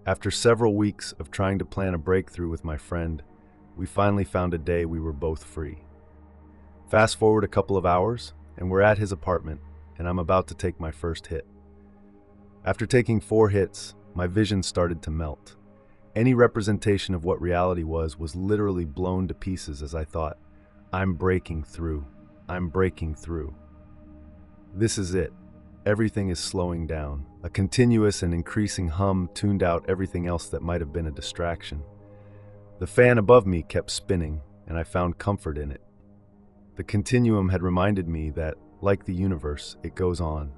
After several weeks of trying to plan a breakthrough with my friend, we finally found a day we were both free. Fast forward a couple of hours, and we're at his apartment, and I'm about to take my first hit. After taking 4 hits, my vision started to melt. Any representation of what reality was literally blown to pieces as I thought, I'm breaking through. I'm breaking through. This is it. Everything is slowing down. A continuous and increasing hum tuned out everything else that might have been a distraction. The fan above me kept spinning, and I found comfort in it. The continuum had reminded me that, like the universe, it goes on.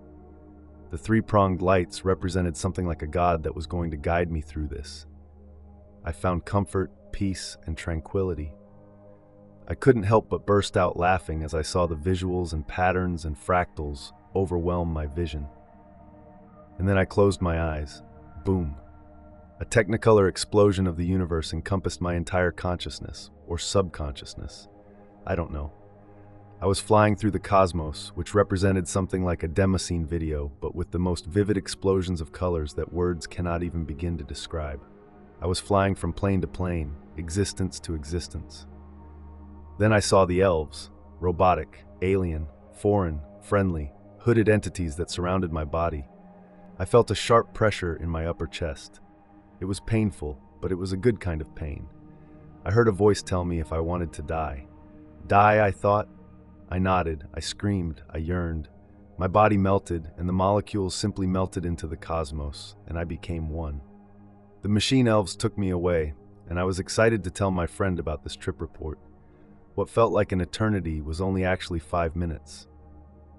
The 3-pronged lights represented something like a god that was going to guide me through this. I found comfort, peace, and tranquility. I couldn't help but burst out laughing as I saw the visuals and patterns and fractals overwhelm my vision. And then I closed my eyes. Boom. A technicolor explosion of the universe encompassed my entire consciousness, or subconsciousness. I don't know. I was flying through the cosmos, which represented something like a Demoscene video, but with the most vivid explosions of colors that words cannot even begin to describe. I was flying from plane to plane, existence to existence. Then I saw the Elves, robotic, alien, foreign, friendly, hooded entities that surrounded my body. I felt a sharp pressure in my upper chest. It was painful, but it was a good kind of pain. I heard a voice tell me if I wanted to die. Die, I thought. I nodded, I screamed, I yearned. My body melted, and the molecules simply melted into the cosmos, and I became one. The machine elves took me away, and I was excited to tell my friend about this trip report. What felt like an eternity was only actually 5 minutes.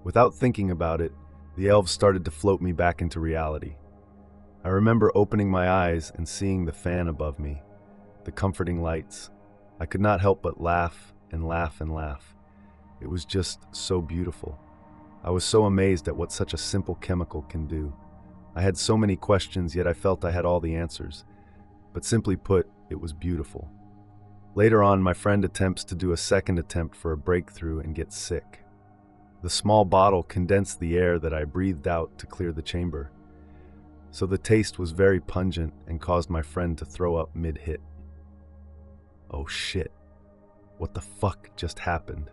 Without thinking about it, the elves started to float me back into reality. I remember opening my eyes and seeing the fan above me, the comforting lights. I could not help but laugh and laugh and laugh. It was just so beautiful. I was so amazed at what such a simple chemical can do. I had so many questions, yet I felt I had all the answers. But simply put, it was beautiful. Later on, my friend attempts to do a second attempt for a breakthrough and gets sick. The small bottle condensed the air that I breathed out to clear the chamber. So the taste was very pungent and caused my friend to throw up mid-hit. Oh shit. What the fuck just happened?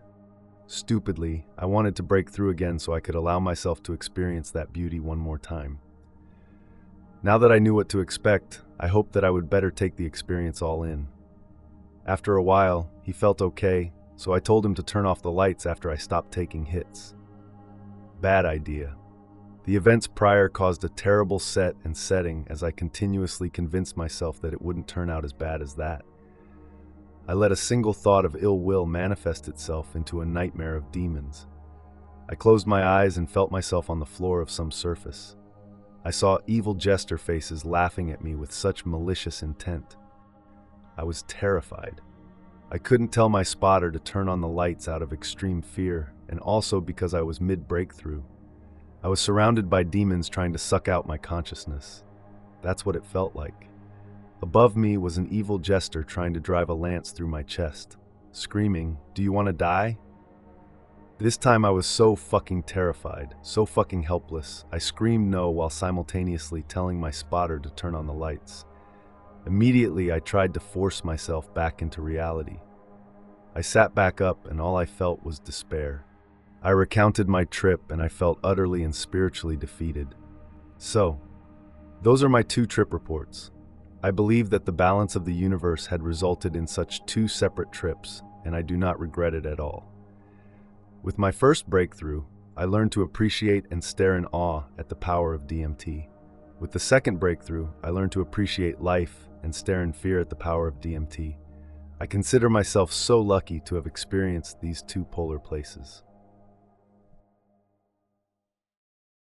Stupidly, I wanted to break through again so I could allow myself to experience that beauty one more time. Now that I knew what to expect, I hoped that I would better take the experience all in. After a while, he felt okay, so I told him to turn off the lights after I stopped taking hits. Bad idea. The events prior caused a terrible set and setting as I continuously convinced myself that it wouldn't turn out as bad as that. I let a single thought of ill will manifest itself into a nightmare of demons. I closed my eyes and felt myself on the floor of some surface. I saw evil jester faces laughing at me with such malicious intent. I was terrified. I couldn't tell my spotter to turn on the lights out of extreme fear, and also because I was mid-breakthrough. I was surrounded by demons trying to suck out my consciousness. That's what it felt like. Above me was an evil jester trying to drive a lance through my chest, screaming, "Do you want to die?" This time I was so fucking terrified, so fucking helpless. I screamed no while simultaneously telling my spotter to turn on the lights. Immediately, I tried to force myself back into reality. I sat back up and all I felt was despair. I recounted my trip and I felt utterly and spiritually defeated. So, those are my 2 trip reports. I believe that the balance of the universe had resulted in such 2 separate trips, and I do not regret it at all. With my first breakthrough, I learned to appreciate and stare in awe at the power of DMT. With the second breakthrough, I learned to appreciate life and stare in fear at the power of DMT. I consider myself so lucky to have experienced these 2 polar places.